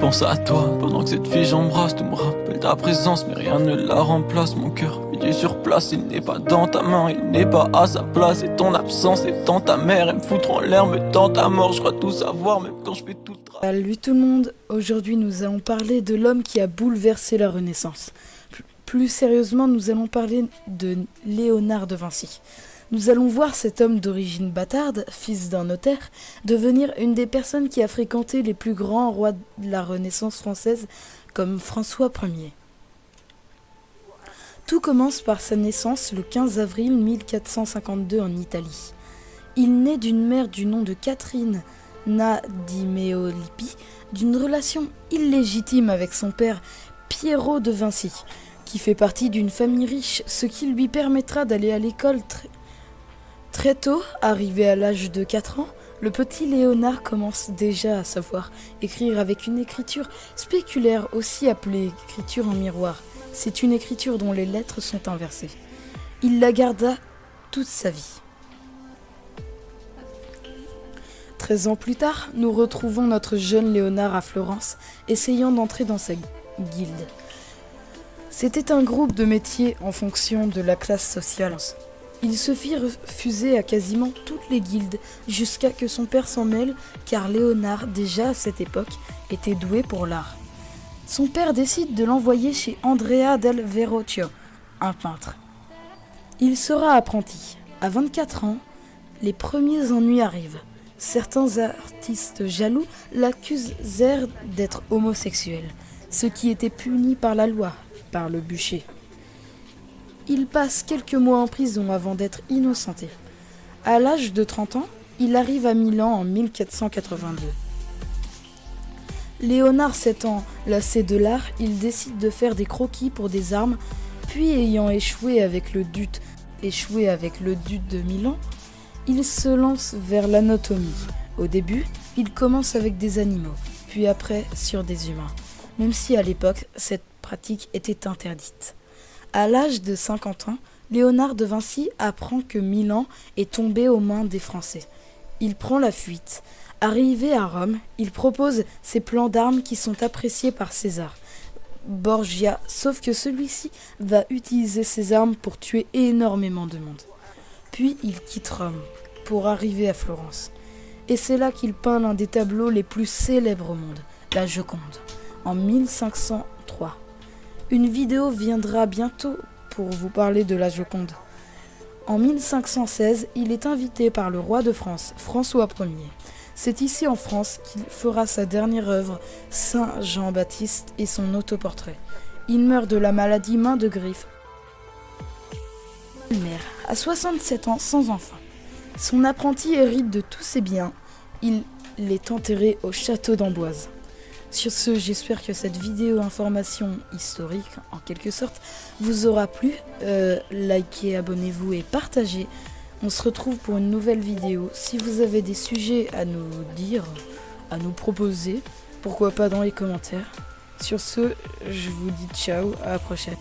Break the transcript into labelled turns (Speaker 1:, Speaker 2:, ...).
Speaker 1: pense à toi. Pendant que cette fille j'embrasse, tout me rappelle ta présence, mais rien ne la remplace. Mon cœur vit sur place, il n'est pas dans ta main, il n'est pas à sa place. Et ton absence étant ta mère, elle me foutre en l'air, me tente à mort. Je crois tout savoir, même quand je fais tout le travail.
Speaker 2: Salut tout le monde, aujourd'hui nous allons parler de l'homme qui a bouleversé la Renaissance. Plus sérieusement, nous allons parler de Léonard de Vinci. Nous allons voir cet homme d'origine bâtarde, fils d'un notaire, devenir une des personnes qui a fréquenté les plus grands rois de la Renaissance française, comme François Ier. Tout commence par sa naissance le 15 avril 1452 en Italie. Il naît d'une mère du nom de Catherine di Meolippi, d'une relation illégitime avec son père Piero de Vinci, qui fait partie d'une famille riche, ce qui lui permettra d'aller à l'école très tôt. Arrivé à l'âge de 4 ans, le petit Léonard commence déjà à savoir écrire avec une écriture spéculaire, aussi appelée écriture en miroir. C'est une écriture dont les lettres sont inversées. Il la garda toute sa vie. 13 ans plus tard, nous retrouvons notre jeune Léonard à Florence, essayant d'entrer dans sa guilde. C'était un groupe de métiers en fonction de la classe sociale. Il se fit refuser à quasiment toutes les guildes jusqu'à que son père s'en mêle, car Léonard, déjà à cette époque, était doué pour l'art. Son père décide de l'envoyer chez Andrea del Verrocchio, un peintre. Il sera apprenti. À 24 ans, les premiers ennuis arrivent. Certains artistes jaloux l'accusèrent d'être homosexuel, ce qui était puni par la loi, par le bûcher. Il passe quelques mois en prison avant d'être innocenté. À l'âge de 30 ans, il arrive à Milan en 1482. Léonard s'étant lassé de l'art, il décide de faire des croquis pour des armes, puis ayant échoué avec le duc de Milan, il se lance vers l'anatomie. Au début, il commence avec des animaux, puis après sur des humains, même si à l'époque, cette pratique était interdite. À l'âge de 50 ans, Léonard de Vinci apprend que Milan est tombé aux mains des Français. Il prend la fuite. Arrivé à Rome, il propose ses plans d'armes qui sont appréciés par César Borgia, sauf que celui-ci va utiliser ses armes pour tuer énormément de monde. Puis il quitte Rome pour arriver à Florence. Et c'est là qu'il peint l'un des tableaux les plus célèbres au monde, la Joconde, en 1503. Une vidéo viendra bientôt pour vous parler de la Joconde. En 1516, il est invité par le roi de France, François Ier. C'est ici en France qu'il fera sa dernière œuvre, Saint Jean-Baptiste et son autoportrait. Il meurt de la maladie main de griffe. Mère, à 67 ans, sans enfant. Son apprenti hérite de tous ses biens. Il est enterré au château d'Amboise. Sur ce, j'espère que cette vidéo information historique, en quelque sorte, vous aura plu. Likez, abonnez-vous et partagez. On se retrouve pour une nouvelle vidéo. Si vous avez des sujets à nous dire, à nous proposer, pourquoi pas dans les commentaires. Sur ce, je vous dis ciao, à la prochaine.